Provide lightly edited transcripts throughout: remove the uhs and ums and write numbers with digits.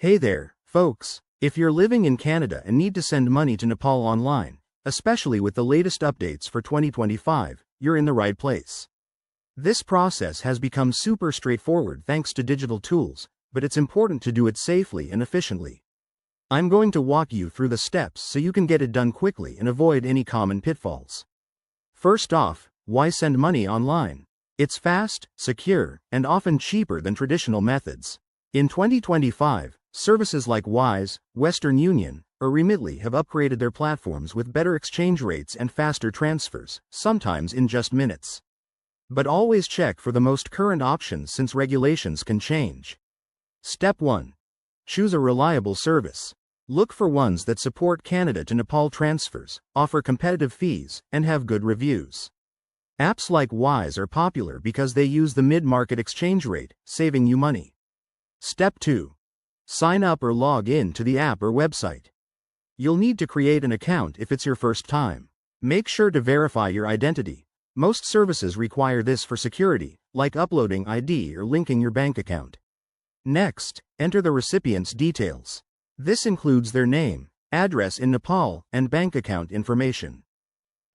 Hey there, folks. If you're living in Canada and need to send money to Nepal online, especially with the latest updates for 2025, you're in the right place. This process has become super straightforward thanks to digital tools, but it's important to do it safely and efficiently. I'm going to walk you through the steps so you can get it done quickly and avoid any common pitfalls. First off, why send money online? It's fast, secure, and often cheaper than traditional methods. In 2025, services like Wise, Western Union, or Remitly have upgraded their platforms with better exchange rates and faster transfers, sometimes in just minutes. But always check for the most current options since regulations can change. Step 1. Choose a reliable service. Look for ones that support Canada to Nepal transfers, offer competitive fees, and have good reviews. Apps like Wise are popular because they use the mid-market exchange rate, saving you money. Step 2. Sign up or log in to the app or website. You'll need to create an account if it's your first time. Make sure to verify your identity. Most services require this for security, like uploading ID or linking your bank account. Next, enter the recipient's details. This includes their name, address in Nepal, and bank account information.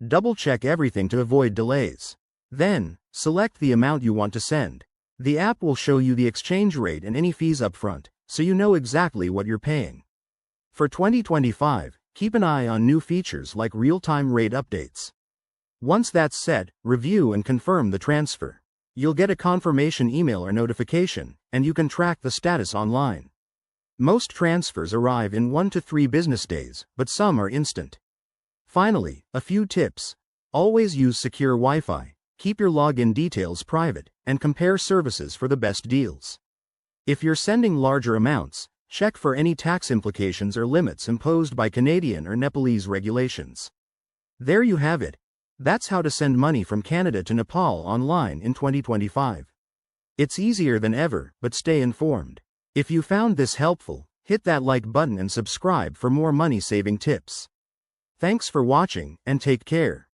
Double-check everything to avoid delays. Then, select the amount you want to send. The app will show you the exchange rate and any fees upfront, so you know exactly what you're paying. For 2025, keep an eye on new features like real-time rate updates. Once that's set, review and confirm the transfer. You'll get a confirmation email or notification, and you can track the status online. Most transfers arrive in 1 to 3 business days, but some are instant. Finally, a few tips. Always use secure Wi-Fi, keep your login details private, and compare services for the best deals. If you're sending larger amounts, check for any tax implications or limits imposed by Canadian or Nepalese regulations. There you have it. That's how to send money from Canada to Nepal online in 2025. It's easier than ever, but stay informed. If you found this helpful, hit that like button and subscribe for more money-saving tips. Thanks for watching, and take care.